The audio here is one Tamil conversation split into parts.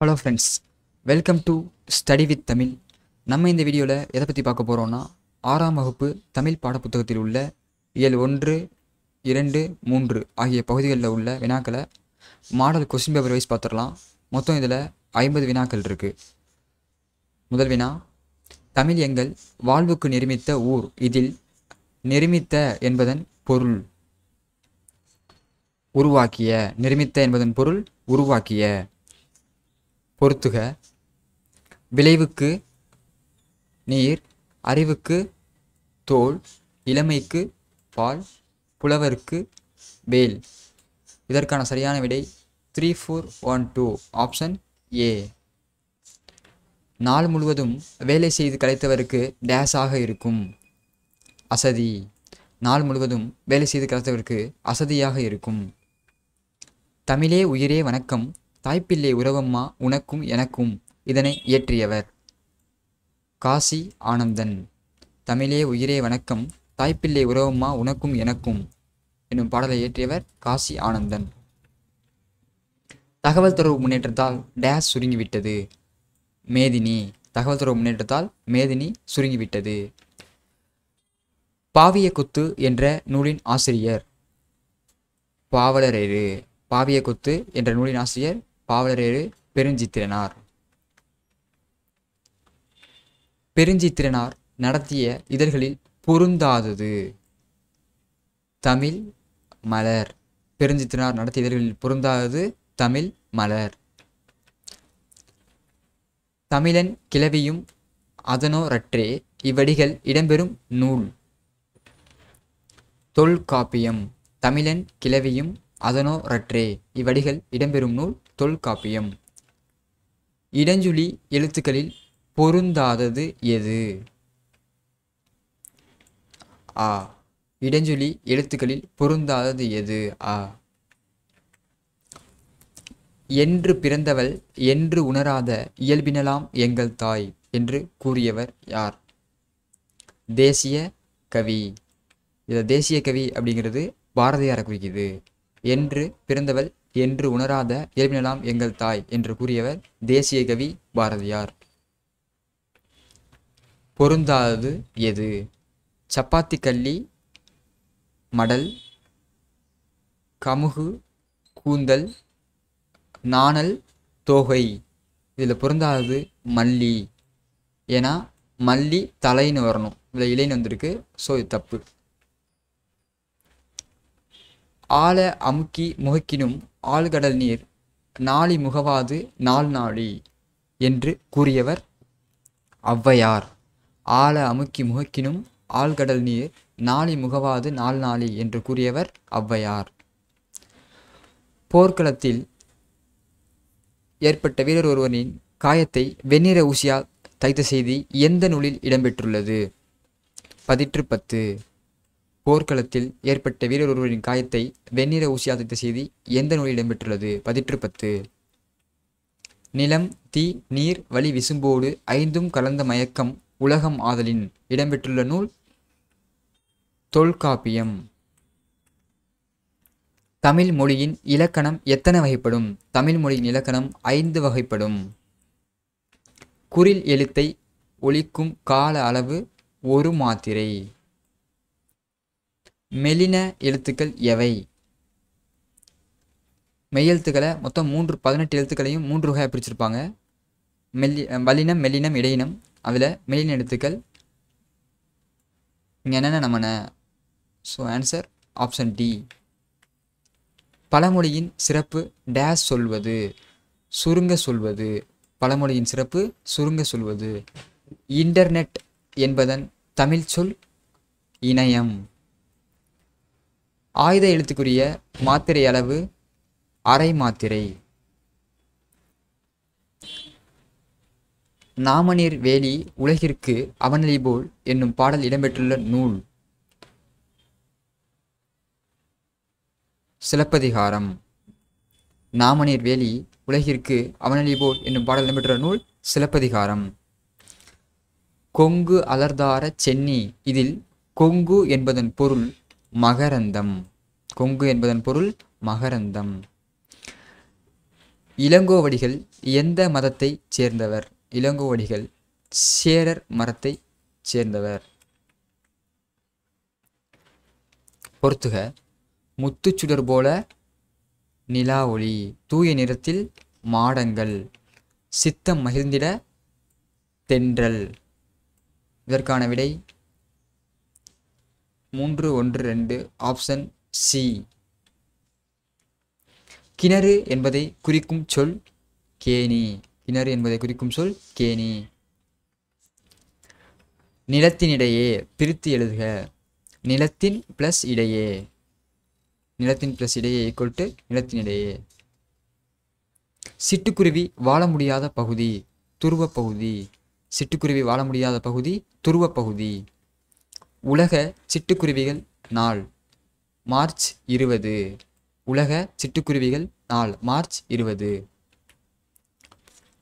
Hello friends, welcome to study with Tamil. நம்ம இந்த வீடியோவில் எதை பற்றி பார்க்க போகிறோன்னா, 6ஆம் வகுப்பு தமிழ் பாடப்புத்தகத்தில் உள்ள இயல் 1, 2, 3 ஆகிய பகுதிகளில் உள்ள வினாக்களை மாடல் கொஸ்டின் பேப்பர் வைஸ் பார்த்துடலாம். மொத்தம் இதில் 50 வினாக்கள் இருக்குது. முதல் வினா, தமிழ் எங்கள் வாழ்வுக்கு நிருமித்த ஊர். இதில் நிருமித்த என்பதன் பொருள் உருவாக்கிய. நிருமித்த என்பதன் பொருள் உருவாக்கிய. பொறுத்துக. விளைவுக்கு நீர், அறிவுக்கு தோல், இளமைக்கு பால், புலவருக்கு வேல். இதற்கான சரியான விடை 3, 4, 1, 2 ஆப்ஷன் ஏ. நாள் முழுவதும் வேலை செய்து களைத்தவருக்கு டேஸாக இருக்கும். அசதி. நாள் முழுவதும் வேலை செய்து களைத்தவருக்கு அசதியாக இருக்கும். தமிழே உயிரே வணக்கம், தாய்ப்பிள்ளை உறவம்மா உனக்கும் எனக்கும். இதனை இயற்றியவர் காசி ஆனந்தன். தமிழே உயிரே வணக்கம், தாய்ப்பிள்ளை உறவம்மா உனக்கும் எனக்கும் என்னும் பாடலை இயற்றியவர் காசி ஆனந்தன். தகவல் தொடர்பு முன்னேற்றத்தால் டேஸ் சுருங்கிவிட்டது. மேதினி. தகவல் தொடர்பு முன்னேற்றத்தால் மேதினி சுருங்கிவிட்டது. பாவிய கொத்து என்ற நூலின் ஆசிரியர் பாவலரேறு. பாவிய கொத்து என்ற நூலின் ஆசிரியர் பாவலரேறு பெருஞ்சித்திரனார். பெருஞ்சித்திரனார் நடத்திய இதழ்களில் பொருந்தாதது. தமிழ் மலர். பெருஞ்சித்திரனார் நடத்திய இதழ்களில் பொருந்தாதது தமிழ் மலர். தமிழன் கிளவியும் அதனோரற்றே இவ்வடிகள் இடம்பெறும் நூல் தொல்காப்பியம். தமிழன் கிளவியும் அதனோரற்றே இவ்வடிகள் இடம்பெறும் நூல் தொல்காப்பியம். இடஞ்சுழி எழுத்துக்களில் பொருந்தாதது எது? ஆ. இடஞ்சுழி எழுத்துக்களில் பொருந்தாதது எது? ஆ. என்று பிறந்தவள் என்று உணராத இயல்பினலாம் எங்கள் தாய் என்று கூறியவர் யார்? தேசிய கவி. இதில் தேசிய கவி அப்படிங்கிறது பாரதியாரை குறிக்குது. என்று பிறந்தவள் என்று உணராத இயல்பினலாம் எங்கள் தாய் என்று கூறியவர் தேசிய கவி பாரதியார். பொருந்தாதது எது? சப்பாத்தி கள்ளி, மடல், கமுகு, கூந்தல், நாணல், தோகை. இதில் பொருந்தாதது மல்லி. ஏன்னா மல்லி தலைன்னு வரணும், இதில் இலைன்னு வந்திருக்கு. ஸோ இது தப்பு. ஆழ அமுக்கி முகக்கினும் ஆழ்கடல் நீர் நாளி முகவாது நாள் நாளி என்று கூறியவர் ஔவையார். ஆழ அமுக்கி முகக்கினும் ஆழ்கடல் நீர் நாளி முகவாது நாள் நாளி என்று கூறியவர் ஔவையார். போர்க்களத்தில் ஏற்பட்ட வீரர் ஒருவரின் காயத்தை வெண்ணிற ஊசியால் தைத்த செய்தி எந்த நூலில் இடம்பெற்றுள்ளது? 10. போர்க்களத்தில் ஏற்பட்ட வீரர் ஒருவரின் காயத்தை வெண்ணிற ஊசியால் தைத்த செய்தி எந்த நூலில் இடம்பெற்றுள்ளது? 10. நிலம், தீ, நீர், வழி, விசும்போடு ஐந்தும் கலந்த மயக்கம் உலகம் ஆதலின் இடம்பெற்றுள்ள நூல் தொல்காப்பியம். தமிழ் மொழியின் இலக்கணம் எத்தனை வகைப்படும்? தமிழ் மொழியின் இலக்கணம் 5 வகைப்படும். குறில் எழுத்தை ஒலிக்கும் கால அளவு 1 மாத்திரை. மெலின எழுத்துக்கள் எவை? மெய்யெழுத்துக்களை மொத்தம் 18 எழுத்துக்களையும் 3 வகையாக பிரிச்சிருப்பாங்க. வல்லினம், மெல்லினம், இடையினம். அதில் மெல்லின எழுத்துக்கள் இங்கே என்னென்ன நம்மன? So answer option D. பழமொழியின் சிறப்பு டேஸ் சொல்வது. சுருங்க சொல்வது. பழமொழியின் சிறப்பு சுருங்க சொல்வது. இன்டர்நெட் என்பதன் தமிழ் சொல் இணையம். ஆயுத எழுத்துக்குரிய மாத்திரை அளவு அரை மாத்திரை. நாமநீர் வேலி உலகிற்கு அவனலி போல் என்னும் பாடல் இடம்பெற்றுள்ள நூல் சிலப்பதிகாரம். நாமநீர் வேலி உலகிற்கு அவனலி போல் என்னும் பாடல் இடம்பெற்றுள்ள நூல் சிலப்பதிகாரம். கொங்கு அலர்தார சென்னி. இதில் கொங்கு என்பதன் பொருள் மகரந்தம். கொங்கு என்பதன் பொருள் மகரந்தம். இளங்கோவடிகள் எந்த மதத்தைச் சேர்ந்தவர்? இளங்கோவடிகள் சேரர் மரத்தைச் சேர்ந்தவர். பொறுத்துக. முத்துச்சுடர் போல நிலா ஒளி, தூய நிறத்தில் மாடங்கள், சித்தம் மகிழ்ந்திட தென்றல். இதற்கான விடை 3, 1, 2 ஆப்ஷன் சி. கிணறு என்பதை குறிக்கும் சொல் கேணி. கிணறு என்பதை குறிக்கும் சொல் கேணி. நிலத்தினிடையே பிரித்து எழுதுக. நிலத்தின் பிளஸ் இடையே. நிலத்தின் பிளஸ் இடையே ஈக்குவல் டு நிலத்தினிடையே. சிட்டுக்குருவி வாழ முடியாத பகுதி துருவ பகுதி. சிட்டுக்குருவி வாழ முடியாத பகுதி துருவ பகுதி. உலக சிட்டுக்குருவிகள் நாள் மார்ச் 20. உலக சிட்டுக்குருவிகள் நாள் மார்ச் 20.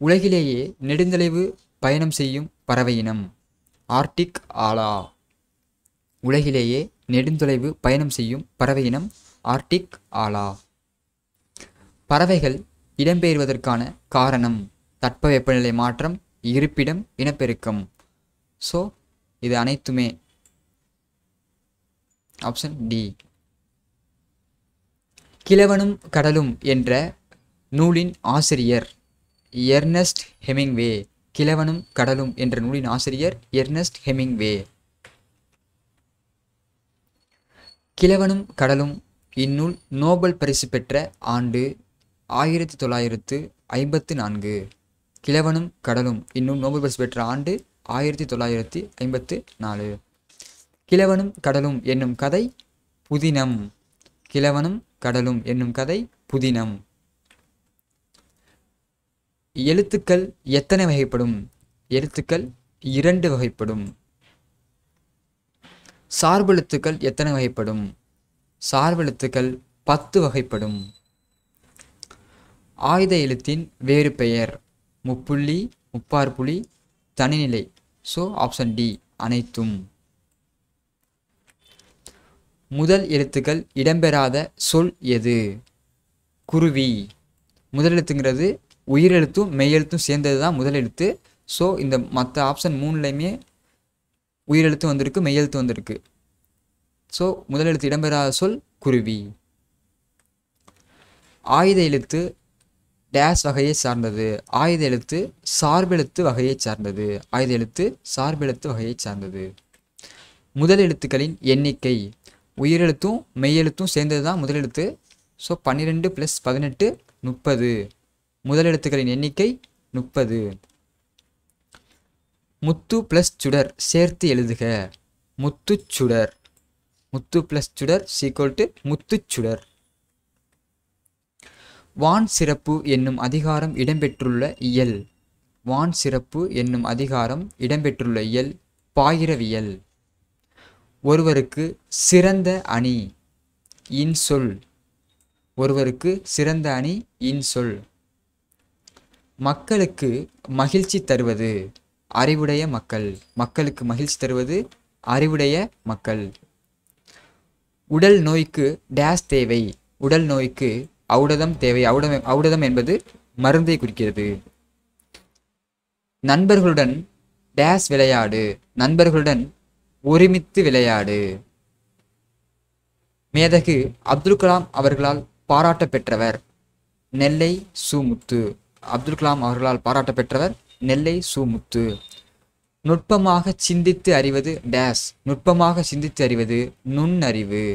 உலகிலேயே நெடுந்தொலைவு பயணம் செய்யும் பறவை இனம் ஆர்டிக் ஆலா. உலகிலேயே நெடுந்தொலைவு பயணம் செய்யும் பறவை இனம் ஆர்டிக் ஆலா. பறவைகள் இடம்பெயர்வதற்கான காரணம் தட்பவெப்பநிலை மாற்றம், இருப்பிடம், இனப்பெருக்கம். ஸோ இது அனைத்துமே ஆப்ஷன் டி. கிழவனும் கடலும் என்ற நூலின் ஆசிரியர் எர்னஸ்ட் ஹெமிங்வே. கிழவனும் கடலும் என்ற நூலின் ஆசிரியர் எர்னஸ்ட் ஹெமிங்வே. கிழவனும் கடலும் இந்நூல் நோபல் பரிசு பெற்ற ஆண்டு 1954. கிழவனும் கடலும் இந்நூல் நோபல் பரிசு பெற்ற ஆண்டு 1954. கிழவனும் கடலும் என்னும் கதை புதினம். கிழவனும் கடலும் என்னும் கதை புதினம். எழுத்துக்கள் எத்தனை வகைப்படும்? எழுத்துக்கள் 2 வகைப்படும். சார்பெழுத்துக்கள் எத்தனை வகைப்படும்? சார்பெழுத்துக்கள் 10 வகைப்படும். ஆயுத எழுத்தின் வேறு பெயர் முப்புள்ளி, முப்பார்புள்ளி, தனிநிலை. ஸோ ஆப்ஷன் டி அனைத்தும். முதல் எழுத்துக்கள் இடம்பெறாத சொல் எது? குருவி. முதல் எழுத்துங்கிறது உயிரெழுத்தும் மெய்யெழுத்தும் சேர்ந்தது தான் முதல் எழுத்து. ஸோ இந்த மற்ற ஆப்ஷன் 3லையுமே உயிரெழுத்து வந்திருக்கு, மெய்யெழுத்து வந்திருக்கு. ஸோ முதல் எழுத்து இடம்பெறாத சொல் குருவி. ஆயுத எழுத்து டேஸ் வகையை சார்ந்தது. ஆயுத எழுத்து சார்பெழுத்து வகையை சார்ந்தது. ஆயுத எழுத்து சார்பெழுத்து வகையை சார்ந்தது. முதல் எழுத்துக்களின் எண்ணிக்கை உயிரெழுத்தும் மெய்யெழுத்தும் சேர்ந்தது தான் முதல் எழுத்து. ஸோ 12 + 18 30. முதல் எழுத்துக்களின் எண்ணிக்கை 30. முத்து + சுடர் சேர்த்து எழுதுக. முத்துச்சுடர். முத்து + சுடர் = முத்துச்சுடர். வான் சிறப்பு என்னும் அதிகாரம் இடம்பெற்றுள்ள இயல். வான் சிறப்பு என்னும் அதிகாரம் இடம்பெற்றுள்ள இயல் பாயிரவியல். ஒருவருக்கு சிறந்த அணி இன்சொல். ஒருவருக்கு சிறந்த அணி இன்சொல். மக்களுக்கு மகிழ்ச்சி தருவது அறிவுடைய மக்கள். மக்களுக்கு மகிழ்ச்சி தருவது அறிவுடைய மக்கள். உடல் நோய்க்கு டேஸ் தேவை. உடல் நோய்க்கு ஔடதம் தேவை. ஔடதம் என்பது மருந்தை குறிக்கிறது. நண்பர்களுடன் டேஸ் விளையாடு. நண்பர்களுடன் ஒருமித்து விளையாடு. மேதகு அப்துல் கலாம் அவர்களால் பாராட்ட பெற்றவர் நெல்லை சு.முத்து. அப்துல் கலாம் அவர்களால் பாராட்ட பெற்றவர் நெல்லை சு.முத்து. நுட்பமாக சிந்தித்து அறிவது டேஸ். நுட்பமாக சிந்தித்து அறிவது நுண்ணறிவு.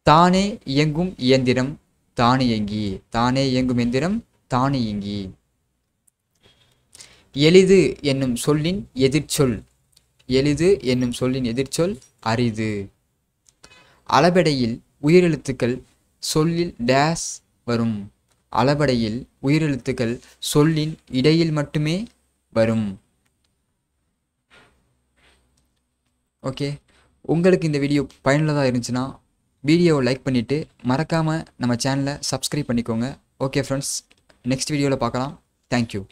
தானே இயங்கும் இயந்திரம் தானியங்கி. தானே இயங்கும் எந்திரம் தானியங்கி. எளிது என்னும் சொல்லின் எதிர்ச்சொல். எளிது என்னும் சொல்லின் எதிர்ச்சொல் அரிது. அளபெடையில் உயிரெழுத்துக்கள் சொல்லில் டேஸ் வரும். அளபெடையில் உயிரெழுத்துக்கள் சொல்லின் இடையில் மட்டுமே வரும். ஓகே, உங்களுக்கு இந்த வீடியோ பயனுள்ளதாக இருந்துச்சுன்னா வீடியோவை லைக் பண்ணிவிட்டு மறக்காமல் நம்ம சேனலை சப்ஸ்கிரைப் பண்ணிக்கோங்க. ஓகே ஃப்ரெண்ட்ஸ், நெக்ஸ்ட் வீடியோவில் பார்க்கலாம். தேங்க்யூ.